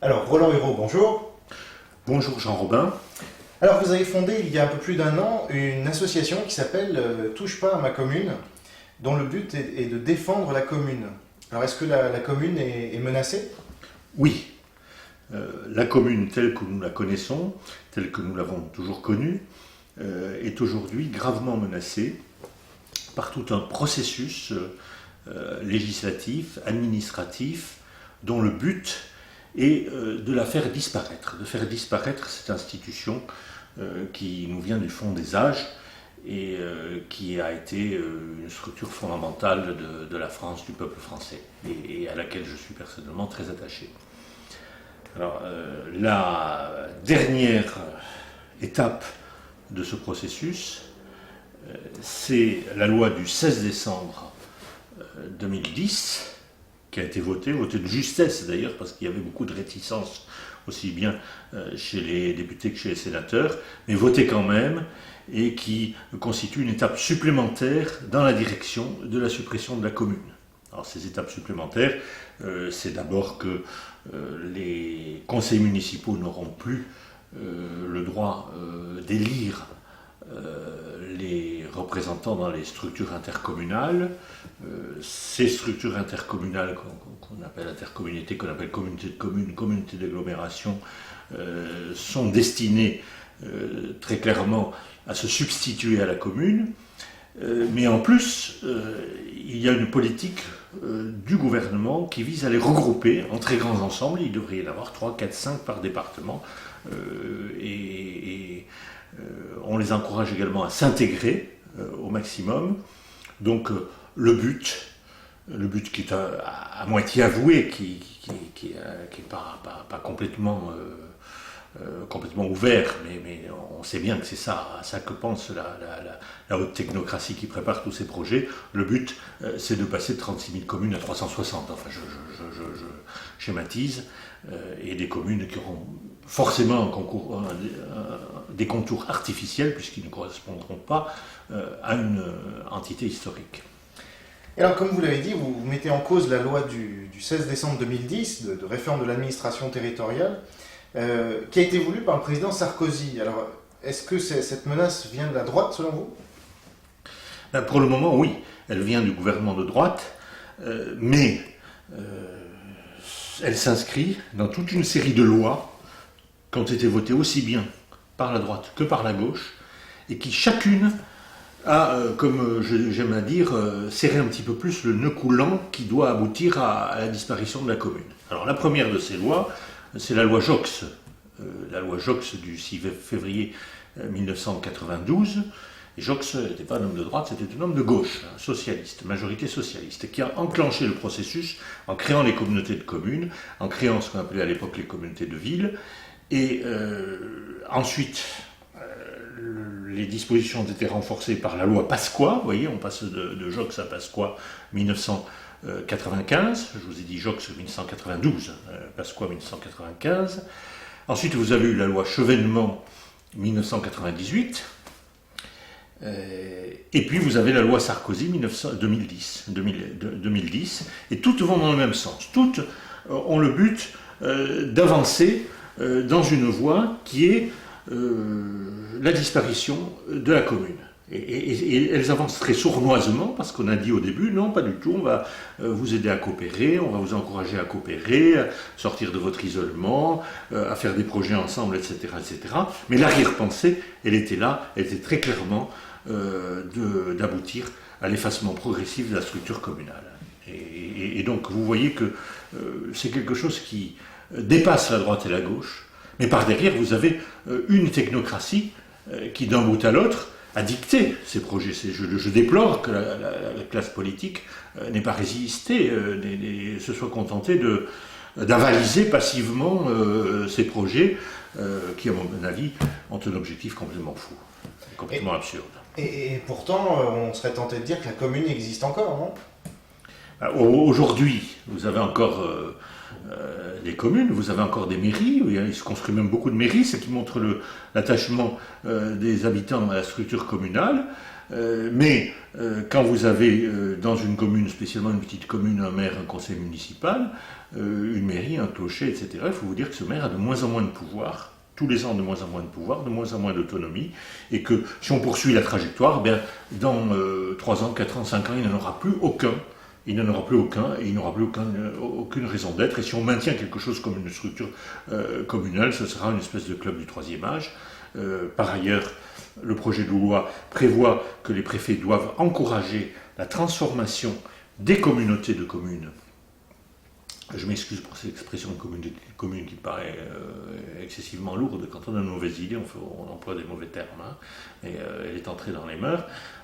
Alors, Roland Hureau, bonjour. Bonjour Jean-Robin. Alors, vous avez fondé il y a un peu plus d'un an une association qui s'appelle Touche pas à ma commune, dont le but est de défendre la commune. Alors, est-ce que la commune est menacée ? Oui, la commune telle que nous la connaissons, telle que nous l'avons toujours connue, est aujourd'hui gravement menacée par tout un processus législatif, administratif, dont le but est de la faire disparaître, cette institution qui nous vient du fond des âges et qui a été une structure fondamentale de la France, du peuple français, et à laquelle je suis personnellement très attaché. Alors, la dernière étape de ce processus, c'est la loi du 16 décembre 2010, qui a été votée de justesse d'ailleurs, parce qu'il y avait beaucoup de réticences, aussi bien chez les députés que chez les sénateurs, mais votée quand même, et qui constitue une étape supplémentaire dans la direction de la suppression de la commune. Alors ces étapes supplémentaires, c'est d'abord que les conseils municipaux n'auront plus le droit d'élire les représentants dans les structures intercommunales. Ces structures intercommunales qu'on appelle intercommunautés, qu'on appelle communautés de communes, communautés d'agglomération, sont destinées très clairement à se substituer à la commune. Mais en plus, il y a une politique du gouvernement qui vise à les regrouper en très grands ensembles. Il devrait y en avoir 3, 4, 5 par département. On les encourage également à s'intégrer au maximum. Donc le but qui est à moitié avoué, qui n'est pas complètement ouvert, mais on sait bien que c'est ça que pense la haute technocratie qui prépare tous ces projets. Le but, c'est de passer de 36 000 communes à 360. Enfin, je schématise, et des communes qui auront forcément des contours artificiels, puisqu'ils ne correspondront pas à une entité historique. Et alors, comme vous l'avez dit, vous mettez en cause la loi du 16 décembre 2010 de réforme de l'administration territoriale, qui a été voulue par le président Sarkozy. Alors, est-ce que cette menace vient de la droite, selon vous ? Pour le moment, oui. Elle vient du gouvernement de droite, mais elle s'inscrit dans toute une série de lois qui ont été votées aussi bien par la droite que par la gauche, et qui chacune a, comme j'aime à dire, serré un petit peu plus le nœud coulant qui doit aboutir à la disparition de la commune. Alors la première de ces lois, c'est la loi Joxe du 6 février 1992. Et Joxe n'était pas un homme de droite, c'était un homme de gauche, socialiste, majorité socialiste, qui a enclenché le processus en créant les communautés de communes, en créant ce qu'on appelait à l'époque les communautés de villes. Et ensuite, les dispositions ont été renforcées par la loi Pasqua. Vous voyez, on passe de Joxe à Pasqua 1995. Je vous ai dit Joxe 1992, Pasqua 1995. Ensuite, vous avez eu la loi Chevènement 1998. Et puis vous avez la loi Sarkozy 2010. Et toutes vont dans le même sens. Toutes ont le but d'avancer dans une voie qui est la disparition de la commune. Et elles avancent très sournoisement, parce qu'on a dit au début, non, pas du tout, on va vous aider à coopérer, on va vous encourager à coopérer, à sortir de votre isolement, à faire des projets ensemble, etc., etc. Mais l'arrière-pensée, elle était là, elle était très clairement d'aboutir à l'effacement progressif de la structure communale. Et donc vous voyez que c'est quelque chose qui dépasse la droite et la gauche, mais par derrière vous avez une technocratie qui d'un bout à l'autre a dicté ces projets. Je déplore que la classe politique n'ait pas résisté, se soit contentée d'avaliser passivement ces projets qui, à mon avis, ont un objectif complètement fou, complètement absurde. Et pourtant, on serait tenté de dire que la commune existe encore, non ? Aujourd'hui, vous avez encore des communes, vous avez encore des mairies, il se construit même beaucoup de mairies, ce qui montre l'attachement des habitants à la structure communale. Quand vous avez dans une commune, spécialement une petite commune, un maire, un conseil municipal, une mairie, un clocher, etc., il faut vous dire que ce maire a de moins en moins de pouvoir, tous les ans de moins en moins de pouvoir, de moins en moins d'autonomie, et que si on poursuit la trajectoire, bien, dans 3 ans, 4 ans, 5 ans, il n'en aura plus aucun. Il n'en aura plus aucun, et il n'aura plus aucune raison d'être. Et si on maintient quelque chose comme une structure communale, ce sera une espèce de club du troisième âge. Par ailleurs, le projet de loi prévoit que les préfets doivent encourager la transformation des communautés de communes. Je m'excuse pour cette expression de commune qui paraît excessivement lourde. Quand on a une mauvaise idée, on emploie des mauvais termes, hein, et elle est entrée dans les mœurs.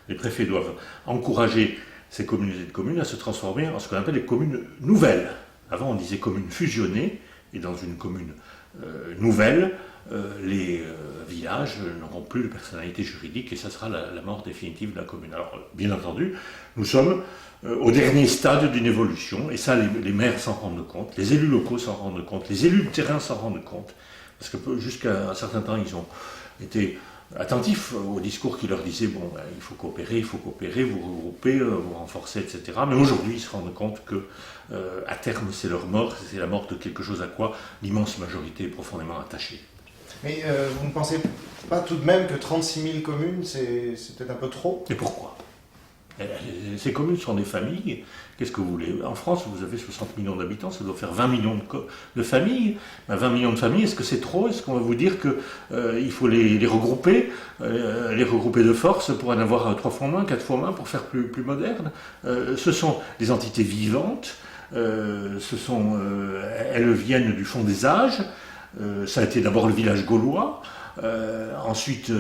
Les préfets doivent encourager ces communautés de communes à se transformer en ce qu'on appelle des communes nouvelles. Avant, on disait communes fusionnées, et dans une commune nouvelle, les villages n'auront plus de personnalité juridique, et ça sera la mort définitive de la commune. Alors, bien entendu, nous sommes au dernier stade d'une évolution, et ça, les maires s'en rendent compte, les élus locaux s'en rendent compte, les élus de terrain s'en rendent compte, parce que jusqu'à un certain temps, ils ont été attentifs au discours qui leur disait bon, il faut coopérer, vous regrouper, vous renforcer, etc. Mais aujourd'hui, ils se rendent compte que à terme, c'est leur mort, c'est la mort de quelque chose à quoi l'immense majorité est profondément attachée. Mais vous ne pensez pas tout de même que 36 000 communes, c'est peut-être un peu trop? Et pourquoi? Ces communes sont des familles. Qu'est-ce que vous voulez? En France, vous avez 60 millions d'habitants, ça doit faire 20 millions de familles. 20 millions de familles, est-ce que c'est trop? Est-ce qu'on va vous dire qu'il faut les regrouper de force pour en avoir 3 fois moins, 4 fois moins, pour faire plus moderne? Ce sont des entités vivantes, elles viennent du fond des âges. Ça a été d'abord le village gaulois. Ensuite,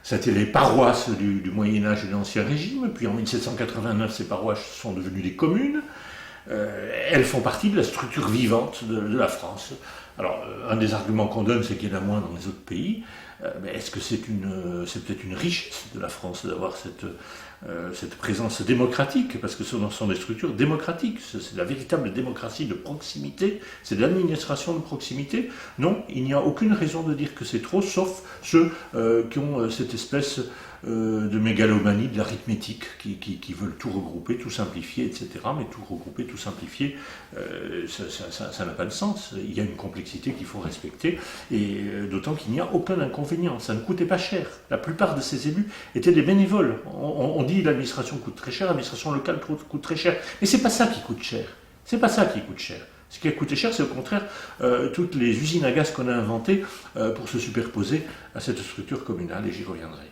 ça a été les paroisses du Moyen-Âge et de l'Ancien Régime. Puis en 1789, ces paroisses sont devenues des communes. Elles font partie de la structure vivante de la France. Alors, un des arguments qu'on donne, c'est qu'il y en a moins dans les autres pays. Mais est-ce que c'est peut-être une richesse de la France d'avoir cette présence démocratique? Parce que ce sont des structures démocratiques. C'est la véritable démocratie de proximité. C'est de l'administration de proximité. Non, il n'y a aucune raison de dire que c'est trop, sauf ceux qui ont cette espèce de mégalomanie de l'arithmétique, qui veulent tout regrouper, tout simplifier, etc. Mais tout regrouper, tout simplifier, ça n'a pas de sens. Il y a une complexité qu'il faut respecter, et d'autant qu'il n'y a aucun inconvénient. Ça ne coûtait pas cher. La plupart de ces élus étaient des bénévoles. On dit l'administration coûte très cher, l'administration locale coûte très cher. Mais c'est pas ça qui coûte cher. C'est pas ça qui coûte cher. Ce qui a coûté cher, c'est au contraire toutes les usines à gaz qu'on a inventées pour se superposer à cette structure communale, et j'y reviendrai.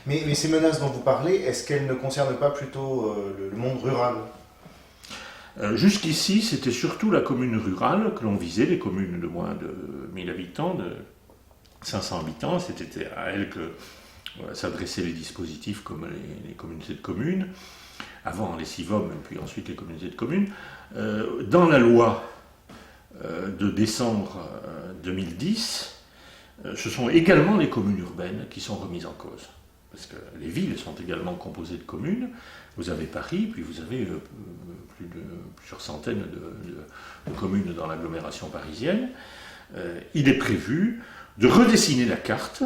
Mais ces menaces dont vous parlez, est-ce qu'elles ne concernent pas plutôt le monde rural? Jusqu'ici, c'était surtout la commune rurale que l'on visait, les communes de moins de 1000 habitants, de 500 habitants. C'était à elles que s'adressaient les dispositifs comme les communautés de communes, avant les CIVOM, puis ensuite les communautés de communes. Dans la loi de décembre 2010, ce sont également les communes urbaines qui sont remises en cause. Parce que les villes sont également composées de communes. Vous avez Paris, puis vous avez plusieurs centaines de communes dans l'agglomération parisienne. Il est prévu de redessiner la carte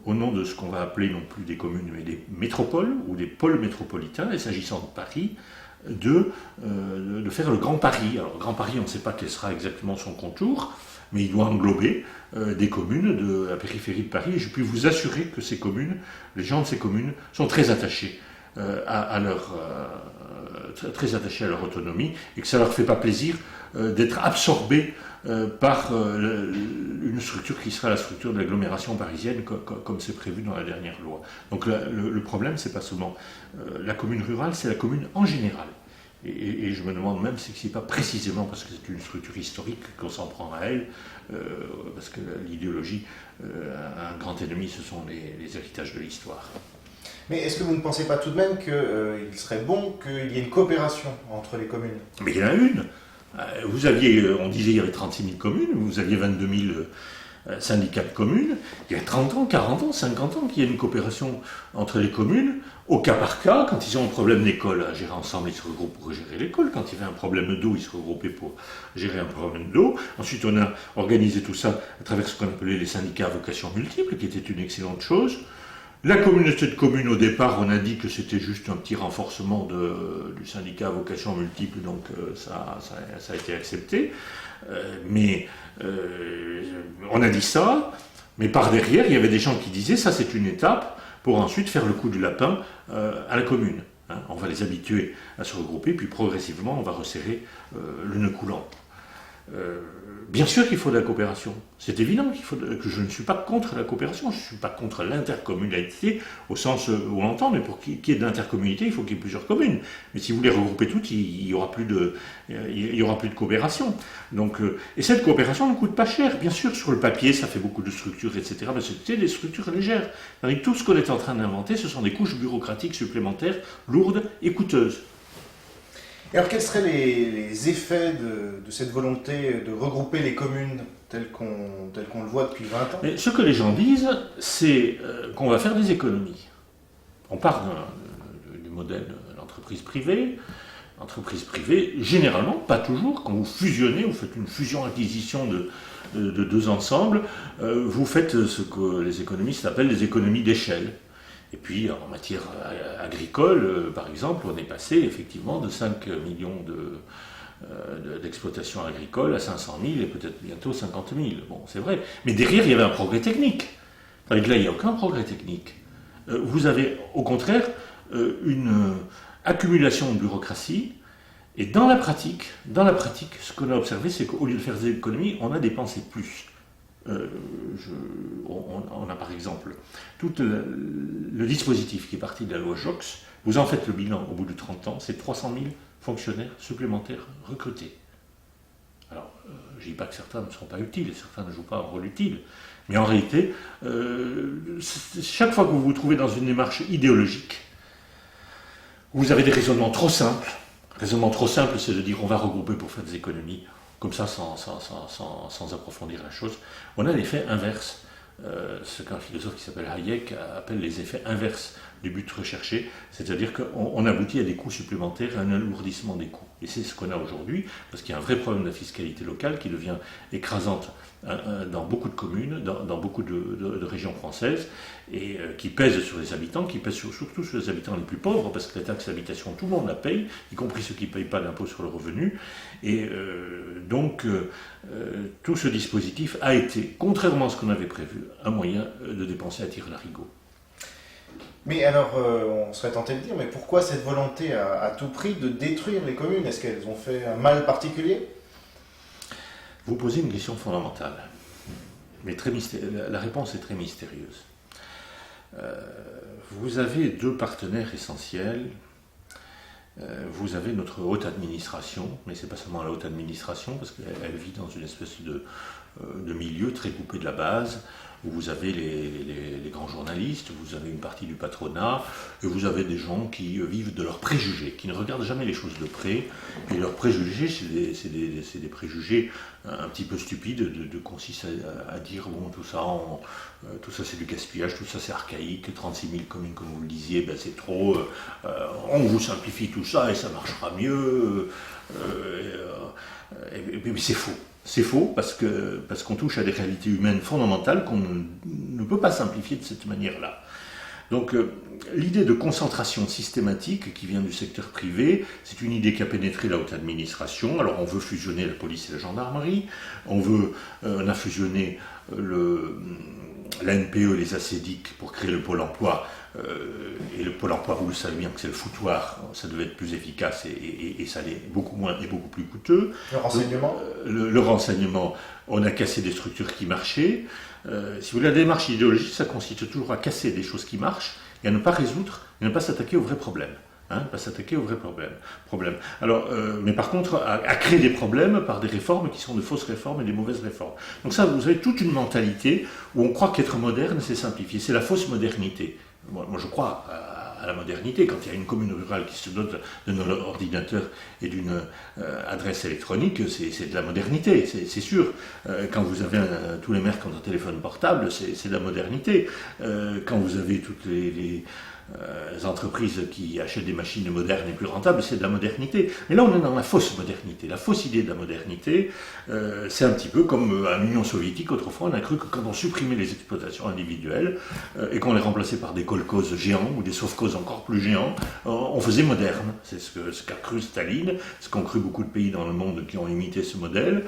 au nom de ce qu'on va appeler non plus des communes, mais des métropoles ou des pôles métropolitains, et s'agissant de Paris, de faire le Grand Paris. Alors, le Grand Paris, on ne sait pas quel sera exactement son contour, mais il doit englober des communes de la périphérie de Paris, et je puis vous assurer que ces communes, les gens de ces communes, sont très attachés très attachés à leur autonomie, et que ça ne leur fait pas plaisir d'être absorbés par une structure qui sera la structure de l'agglomération parisienne, comme c'est prévu dans la dernière loi. Donc le problème, c'est pas seulement la commune rurale, c'est la commune en général. Et je me demande même si ce n'est pas précisément parce que c'est une structure historique qu'on s'en prend à elle, parce que l'idéologie, un grand ennemi, ce sont les héritages de l'histoire. Mais est-ce que vous ne pensez pas tout de même qu'il serait bon qu'il y ait une coopération entre les communes? Mais il y en a une. Vous aviez, on disait qu'il y avait 36 000 communes, vous aviez 22 000 syndicats de communes. Il y a 30 ans, 40 ans, 50 ans qu'il y a une coopération entre les communes, au cas par cas. Quand ils ont un problème d'école à gérer ensemble, ils se regroupent pour gérer l'école. Quand il y avait un problème d'eau, ils se regroupaient pour gérer un problème d'eau. Ensuite, on a organisé tout ça à travers ce qu'on appelait les syndicats à vocation multiple, qui était une excellente chose. La communauté de communes, au départ, on a dit que c'était juste un petit renforcement du syndicat à vocation multiple, donc ça a été accepté. On a dit ça, mais par derrière, il y avait des gens qui disaient ça c'est une étape pour ensuite faire le coup du lapin à la commune. Hein. On va les habituer à se regrouper, puis progressivement on va resserrer le nœud coulant. Bien sûr qu'il faut de la coopération. C'est évident que je ne suis pas contre la coopération, je ne suis pas contre l'intercommunalité au sens où on l'entend, mais pour qu'il y ait de l'intercommunalité, il faut qu'il y ait plusieurs communes. Mais si vous les regroupez toutes, il n'y aura plus de coopération. Donc, et cette coopération ne coûte pas cher. Bien sûr, sur le papier, ça fait beaucoup de structures, etc. Mais c'est des structures légères. Avec tout ce qu'on est en train d'inventer, ce sont des couches bureaucratiques supplémentaires, lourdes et coûteuses. Et alors, quels seraient les effets de cette volonté de regrouper les communes telles qu'on le voit depuis 20 ans? Mais ce que les gens disent, c'est qu'on va faire des économies. On part du modèle de l'entreprise privée. Entreprise privée, généralement, pas toujours, quand vous fusionnez, vous faites une fusion-acquisition de deux ensembles, vous faites ce que les économistes appellent des économies d'échelle. Et puis en matière agricole, par exemple, on est passé effectivement de 5 millions d'exploitations agricoles à 500 000 et peut-être bientôt 50 000. Bon, c'est vrai. Mais derrière, il y avait un progrès technique. Avec là, il n'y a aucun progrès technique. Vous avez au contraire une accumulation de bureaucratie. Et dans la pratique, ce qu'on a observé, c'est qu'au lieu de faire des économies, on a dépensé plus. On a par exemple tout le dispositif qui est parti de la loi Joxe. Vous en faites le bilan au bout de 30 ans, c'est 300 000 fonctionnaires supplémentaires recrutés. Alors, je ne dis pas que certains ne seront pas utiles, certains ne jouent pas un rôle utile, mais en réalité, chaque fois que vous vous trouvez dans une démarche idéologique, vous avez des raisonnements trop simples. Raisonnement trop simple, c'est de dire on va regrouper pour faire des économies. Comme ça, sans approfondir la chose, on a l'effet inverse. Ce qu'un philosophe qui s'appelle Hayek appelle les effets inverses du but recherché, c'est-à-dire qu'on aboutit à des coûts supplémentaires, à un alourdissement des coûts. Et c'est ce qu'on a aujourd'hui, parce qu'il y a un vrai problème de la fiscalité locale qui devient écrasante dans beaucoup de communes, dans beaucoup de régions françaises, et qui pèse sur les habitants, qui pèse surtout sur les habitants les plus pauvres, parce que la taxe d'habitation, tout le monde la paye, y compris ceux qui ne payent pas d'impôt sur le revenu. Et donc, tout ce dispositif a été, contrairement à ce qu'on avait prévu, un moyen de dépenser à tire-larigot. Mais alors, on serait tenté de dire, mais pourquoi cette volonté à tout prix de détruire les communes? Est-ce qu'elles ont fait un mal particulier? Vous posez une question fondamentale, mais la réponse est très mystérieuse. Vous avez deux partenaires essentiels. Vous avez notre haute administration, mais ce n'est pas seulement la haute administration, parce qu'elle vit dans une espèce de milieu très coupé de la base, où vous avez les grands journalistes, vous avez une partie du patronat, et vous avez des gens qui vivent de leurs préjugés, qui ne regardent jamais les choses de près. Et leurs préjugés, c'est des préjugés un petit peu stupides, de consiste à dire, bon, tout ça c'est du gaspillage, tout ça c'est archaïque, 36 000 communes comme vous le disiez, ben c'est trop, on vous simplifie tout ça et ça marchera mieux. Mais c'est faux. C'est faux parce qu'on touche à des réalités humaines fondamentales qu'on ne peut pas simplifier de cette manière-là. Donc l'idée de concentration systématique qui vient du secteur privé, c'est une idée qui a pénétré la haute administration. Alors on veut fusionner la police et la gendarmerie, on a fusionné l'ANPE et les ACEDIC pour créer le pôle emploi. Et le pôle emploi, vous le savez bien que c'est le foutoir, ça devait être plus efficace et ça l'est beaucoup moins et beaucoup plus coûteux. Le renseignement le renseignement, on a cassé des structures qui marchaient. Si vous voulez, la démarche idéologique, ça consiste toujours à casser des choses qui marchent et à ne pas résoudre, et ne pas s'attaquer aux vrais problèmes. Pas s'attaquer aux vrais problèmes. Alors, mais par contre, à créer des problèmes par des réformes qui sont de fausses réformes et des mauvaises réformes. Donc ça, vous avez toute une mentalité où on croit qu'être moderne, c'est simplifier. C'est la fausse modernité. Moi, je crois à la modernité. Quand il y a une commune rurale qui se dote d'un ordinateur et d'une adresse électronique, c'est de la modernité, c'est sûr. Quand vous avez tous les maires qui ont un téléphone portable, c'est de la modernité. Quand vous avez toutes entreprises qui achètent des machines modernes et plus rentables, c'est de la modernité. Mais là, on est dans la fausse modernité. La fausse idée de la modernité, c'est un petit peu comme à l'Union soviétique. Autrefois, on a cru que quand on supprimait les exploitations individuelles et qu'on les remplaçait par des kolkhozes géants ou des sovkhozes encore plus géants, on faisait moderne. C'est ce qu'a cru Staline, ce qu'ont cru beaucoup de pays dans le monde qui ont imité ce modèle.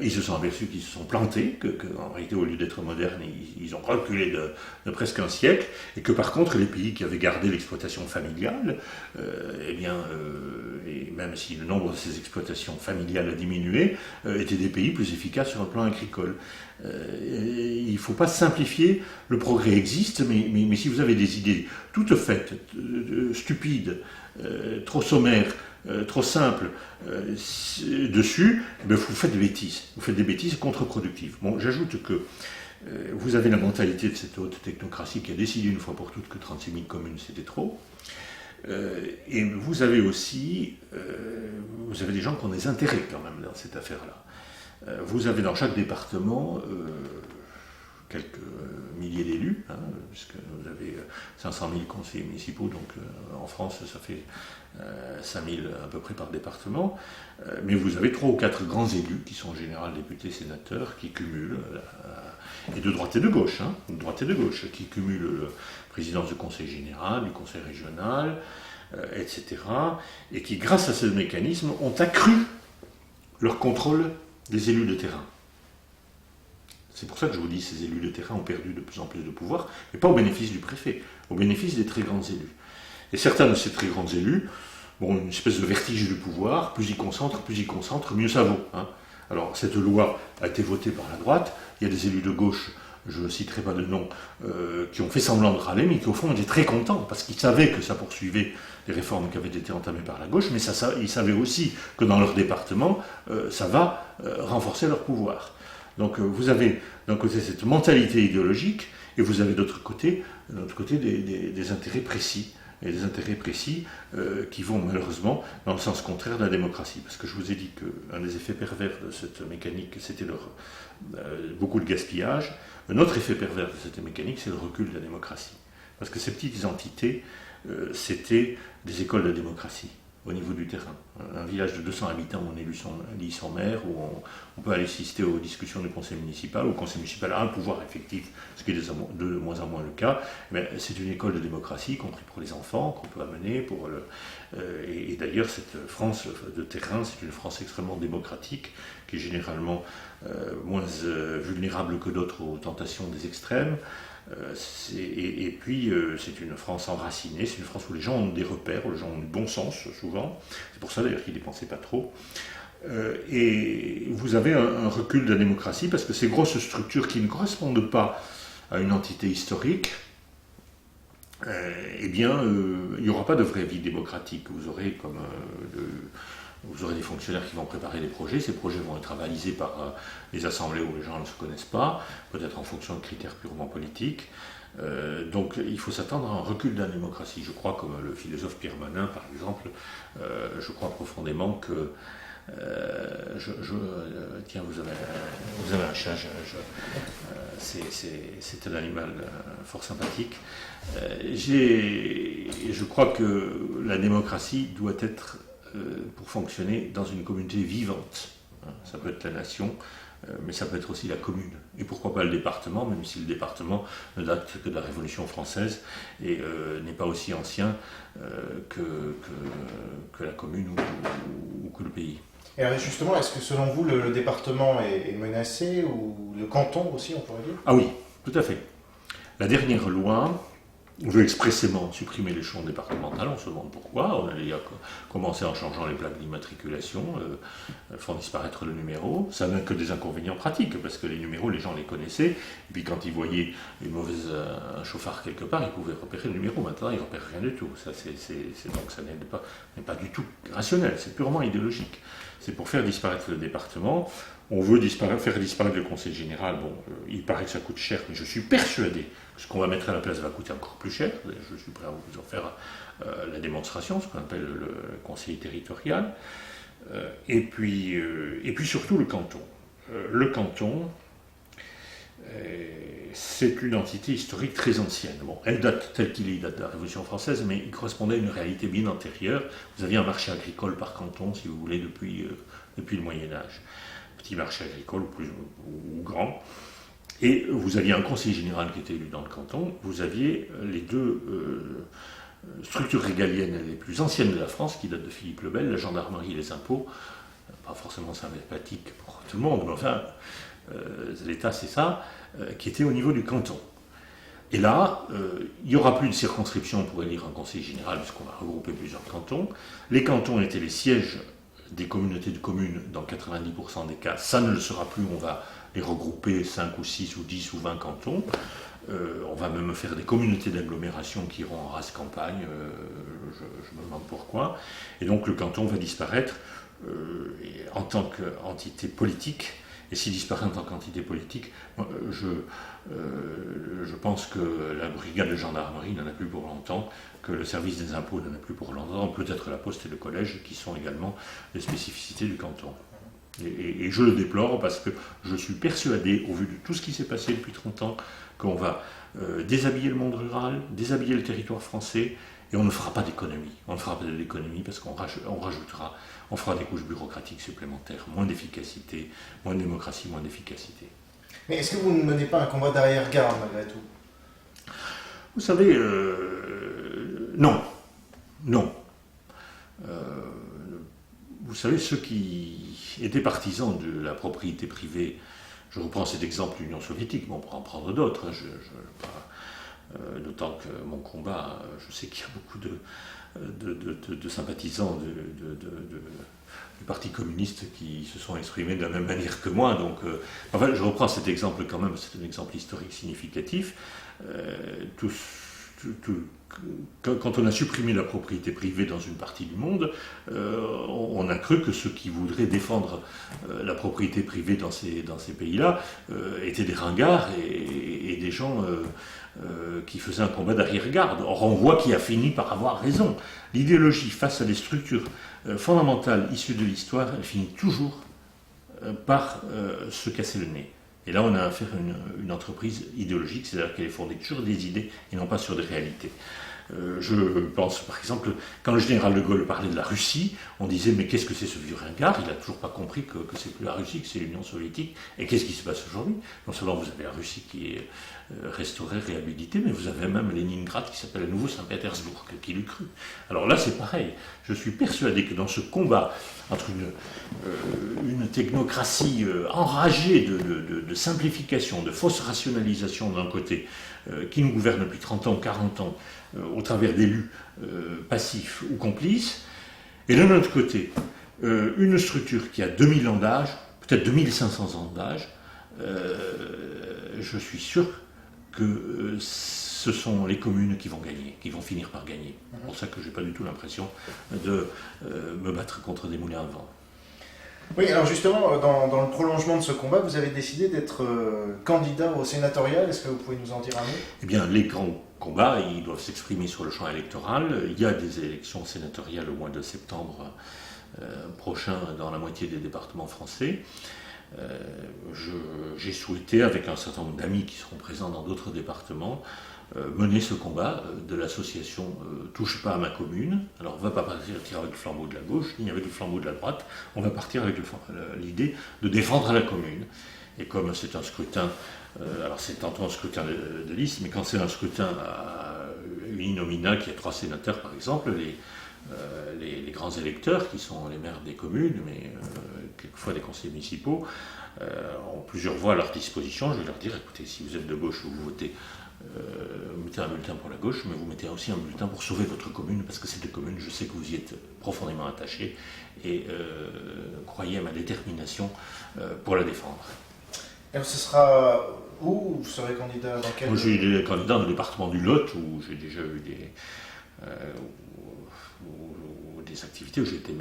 Ils se sont aperçus qu'ils se sont plantés, qu'en réalité, au lieu d'être modernes, ils ont reculé de presque un siècle, et que par contre, les pays qui avaient gardé l'exploitation familiale, et même si le nombre de ces exploitations familiales a diminué, étaient des pays plus efficaces sur le plan agricole. Il ne faut pas simplifier, le progrès existe, mais si vous avez des idées toutes faites, stupides, trop sommaires, trop simples dessus, vous faites des bêtises. Vous faites des bêtises contre-productives. Bon, j'ajoute que vous avez la mentalité de cette haute technocratie qui a décidé une fois pour toutes que 36 000 communes c'était trop. Et vous avez aussi des gens qui ont des intérêts quand même dans cette affaire-là. Vous avez dans chaque département quelques milliers d'élus, puisque vous avez 500 000 conseillers municipaux, donc en France ça fait 5 000 à peu près par département, mais vous avez 3 ou 4 grands élus qui sont en général députés, sénateurs, qui cumulent, et de droite et de gauche, qui cumulent la présidence du conseil général, du conseil régional, etc., et qui, grâce à ce mécanisme, ont accru leur contrôle des élus de terrain. C'est pour ça que je vous dis que ces élus de terrain ont perdu de plus en plus de pouvoir, mais pas au bénéfice du préfet, au bénéfice des très grands élus. Et certains de ces très grands élus, une espèce de vertige du pouvoir, plus ils concentrent, mieux ça vaut. Alors, cette loi a été votée par la droite, il y a des élus de gauche, je ne citerai pas de nom, qui ont fait semblant de râler, mais qui au fond étaient très contents, parce qu'ils savaient que ça poursuivait les réformes qui avaient été entamées par la gauche, mais ils savaient aussi que dans leur département, ça va renforcer leur pouvoir. Donc vous avez d'un côté cette mentalité idéologique, et vous avez de l'autre côté des intérêts précis, et des intérêts précis qui vont malheureusement dans le sens contraire de la démocratie. Parce que je vous ai dit qu'un des effets pervers de cette mécanique, c'était beaucoup de gaspillage. Un autre effet pervers de cette mécanique, c'est le recul de la démocratie. Parce que ces petites entités, c'était des écoles de démocratie au niveau du terrain. Un village de 200 habitants où on élit son maire, où on peut aller assister aux discussions du conseil municipal, où le conseil municipal a un pouvoir effectif, ce qui est de moins en moins le cas. Mais c'est une école de démocratie, y compris pour les enfants, qu'on peut amener. Et d'ailleurs, cette France de terrain, c'est une France extrêmement démocratique, qui est généralement moins vulnérable que d'autres aux tentations des extrêmes. Et puis, c'est une France enracinée, c'est une France où les gens ont des repères, où les gens ont du bon sens, souvent. C'est pour ça, d'ailleurs, qu'ils ne dépensaient pas trop. Et vous avez un recul de la démocratie, parce que ces grosses structures qui ne correspondent pas à une entité historique, il n'y aura pas de vraie vie démocratique. Vous aurez des fonctionnaires qui vont préparer des projets, ces projets vont être avalisés par les assemblées où les gens ne se connaissent pas, peut-être en fonction de critères purement politiques. Donc il faut s'attendre à un recul de la démocratie. Je crois, comme le philosophe Pierre Manin par exemple, je crois profondément que... tiens, vous avez un chat, c'est un animal fort sympathique. Je crois que la démocratie doit être, pour fonctionner, dans une communauté vivante. Ça peut être la nation, mais ça peut être aussi la commune. Et pourquoi pas le département, même si le département ne date que de la Révolution française et n'est pas aussi ancien que la commune ou que le pays. Et alors justement, est-ce que selon vous, le département est menacé, ou le canton aussi, on pourrait dire ? Ah oui, tout à fait. La dernière loi veut expressément supprimer l'échelon départemental, on se demande pourquoi. On a commencé en changeant les plaques d'immatriculation, font disparaître le numéro. Ça n'a que des inconvénients pratiques, parce que les numéros, les gens les connaissaient, et puis quand ils voyaient un chauffard quelque part, ils pouvaient repérer le numéro. Maintenant, ils ne repèrent rien du tout. Donc ça n'est pas du tout rationnel, c'est purement idéologique. C'est pour faire disparaître le département. On veut faire disparaître le conseil général. Bon, il paraît que ça coûte cher, mais je suis persuadé que ce qu'on va mettre à la place va coûter encore plus cher. Je suis prêt à vous en faire la démonstration, ce qu'on appelle le conseil territorial. Et puis surtout le canton. Le canton, C'est une entité historique très ancienne. Bon, elle date, tel qu'il est, il date de la Révolution française, mais il correspondait à une réalité bien antérieure. Vous aviez un marché agricole par canton, si vous voulez, depuis le Moyen-Âge. Petit marché agricole ou grand. Et vous aviez un conseiller général qui était élu dans le canton. Vous aviez les deux structures régaliennes les plus anciennes de la France, qui datent de Philippe le Bel, la gendarmerie et les impôts. Pas forcément sympathique pour tout le monde, mais enfin, l'État c'est ça, qui était au niveau du canton. Et là, il n'y aura plus de circonscription pour élire un conseiller général, puisqu'on va regrouper plusieurs cantons. Les cantons étaient les sièges des communautés de communes dans 90% des cas. Ça ne le sera plus, on va les regrouper 5 ou 6 ou 10 ou 20 cantons. On va même faire des communautés d'agglomération qui iront en race campagne, je me demande pourquoi. Et donc le canton va disparaître en tant qu'entité politique. Et s'il disparaît en tant qu'entité politique, je pense que la brigade de gendarmerie n'en a plus pour longtemps, que le service des impôts n'en a plus pour longtemps, peut-être la poste et le collège, qui sont également les spécificités du canton. Et je le déplore parce que je suis persuadé, au vu de tout ce qui s'est passé depuis 30 ans, qu'on va déshabiller le monde rural, déshabiller le territoire français, et on ne fera pas d'économie. On ne fera pas d'économie parce qu'on rajoutera, on fera des couches bureaucratiques supplémentaires, moins d'efficacité, moins de démocratie, moins d'efficacité. Mais est-ce que vous ne menez pas un combat d'arrière-garde malgré tout? Vous savez, non. Non. Vous savez, ceux qui étaient partisans de la propriété privée, je reprends cet exemple de l'Union soviétique, mais on pourra en prendre d'autres, d'autant que mon combat, je sais qu'il y a beaucoup de sympathisants du Parti communiste qui se sont exprimés de la même manière que moi. Donc, enfin, je reprends cet exemple quand même, c'est un exemple historique significatif. Quand on a supprimé la propriété privée dans une partie du monde, on a cru que ceux qui voudraient défendre la propriété privée dans ces pays-là étaient des ringards et des gens qui faisaient un combat d'arrière-garde. Or, on voit qui a fini par avoir raison. L'idéologie face à des structures fondamentales issues de l'histoire, elle finit toujours par se casser le nez. Et là, on a affaire à une entreprise idéologique, c'est-à-dire qu'elle est fondée sur des idées et non pas sur des réalités. Je pense, par exemple, quand le général de Gaulle parlait de la Russie, on disait, mais qu'est-ce que c'est ce vieux ringard? Il n'a toujours pas compris que c'est plus la Russie, que c'est l'Union soviétique. Et qu'est-ce qui se passe aujourd'hui? Non seulement vous avez la Russie qui est restaurée, réhabilitée, mais vous avez même Leningrad qui s'appelle à nouveau Saint-Pétersbourg, qui l'eût cru. Alors là, c'est pareil. Je suis persuadé que dans ce combat entre une technocratie enragée de simplification, de fausse rationalisation d'un côté, qui nous gouverne depuis 30 ans, 40 ans, au travers d'élus passifs ou complices, et de notre côté, une structure qui a 2000 ans d'âge, peut-être 2500 ans d'âge, je suis sûr que ce sont les communes qui vont gagner, qui vont finir par gagner. C'est pour ça que je n'ai pas du tout l'impression de me battre contre des moulins à vent. Oui, alors justement, dans le prolongement de ce combat, vous avez décidé d'être candidat au sénatorial. Est-ce que vous pouvez nous en dire un mot? Eh bien, les grands combats, ils doivent s'exprimer sur le champ électoral. Il y a des élections sénatoriales au mois de septembre prochain dans la moitié des départements français. J'ai souhaité, avec un certain nombre d'amis qui seront présents dans d'autres départements, mener ce combat de l'association Touche pas à ma commune. Alors on ne va pas partir avec le flambeau de la gauche, ni avec le flambeau de la droite, on va partir avec l'idée de défendre la commune. Et comme c'est un scrutin, alors c'est tantôt un scrutin de liste, mais quand c'est un scrutin uninominal qui a 3 sénateurs par exemple, les grands électeurs, qui sont les maires des communes, mais quelquefois des conseillers municipaux, ont plusieurs voix à leur disposition. Je vais leur dire, écoutez, si vous êtes de gauche, vous votez, vous mettez un bulletin pour la gauche, mais vous mettez aussi un bulletin pour sauver votre commune, parce que cette commune, je sais que vous y êtes profondément attachés, et croyez à ma détermination pour la défendre. Alors ce sera où? Vous serez candidat dans quel? Moi, j'ai été candidat dans le département du Lot, où j'ai déjà eu des activités, où j'ai été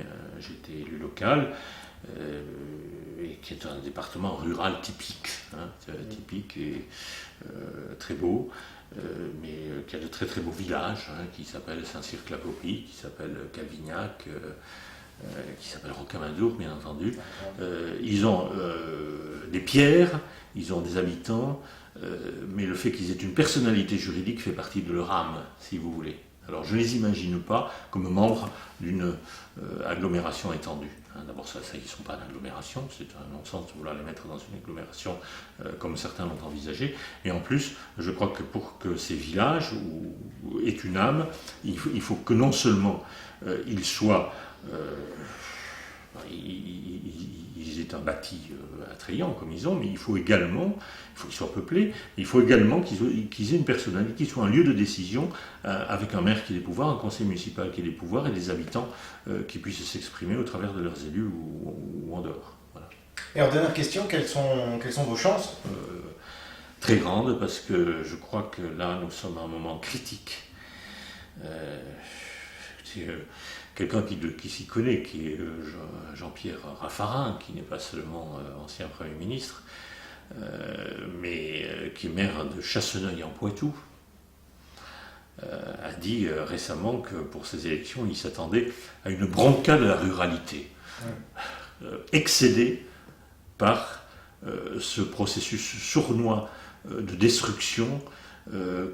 élu local, et qui est un département rural typique, typique et très beau, mais qui a de très très beaux villages, qui s'appellent Saint-Cirque-la-Popie, qui s'appelle Cavignac, qui s'appelle Rocamadour, bien entendu. Ils ont des pierres, ils ont des habitants, mais le fait qu'ils aient une personnalité juridique fait partie de leur âme, si vous voulez. Alors je ne les imagine pas comme membres d'une agglomération étendue. D'abord, ils ne sont pas d'agglomération, c'est un non-sens de vouloir les mettre dans une agglomération comme certains l'ont envisagé. Et en plus, je crois que pour que ces villages aient une âme, il faut que non seulement ils soient... ils aient un bâti attrayant comme ils ont, mais il faut qu'ils soient peuplés, il faut également qu'ils aient une personnalité, qu'ils soient un lieu de décision avec un maire qui ait des pouvoirs, un conseil municipal qui ait des pouvoirs et des habitants qui puissent s'exprimer au travers de leurs élus ou en dehors. Voilà. Et alors, dernière question, quelles sont vos chances? Très grandes, parce que je crois que là, nous sommes à un moment critique. Quelqu'un qui s'y connaît, qui est Jean-Pierre Raffarin, qui n'est pas seulement ancien Premier ministre, mais qui est maire de Chasseneuil en Poitou, a dit récemment que pour ces élections, il s'attendait à une bronca de la ruralité, excédée par ce processus sournois de destruction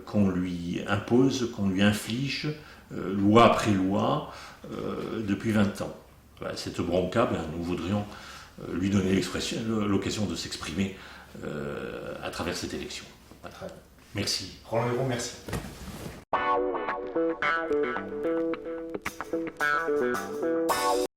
qu'on lui impose, qu'on lui inflige, loi après loi, depuis 20 ans. Cette bronca, nous voudrions lui donner l'occasion de s'exprimer à travers cette élection. Très bien. Merci. Roland Hérault, merci.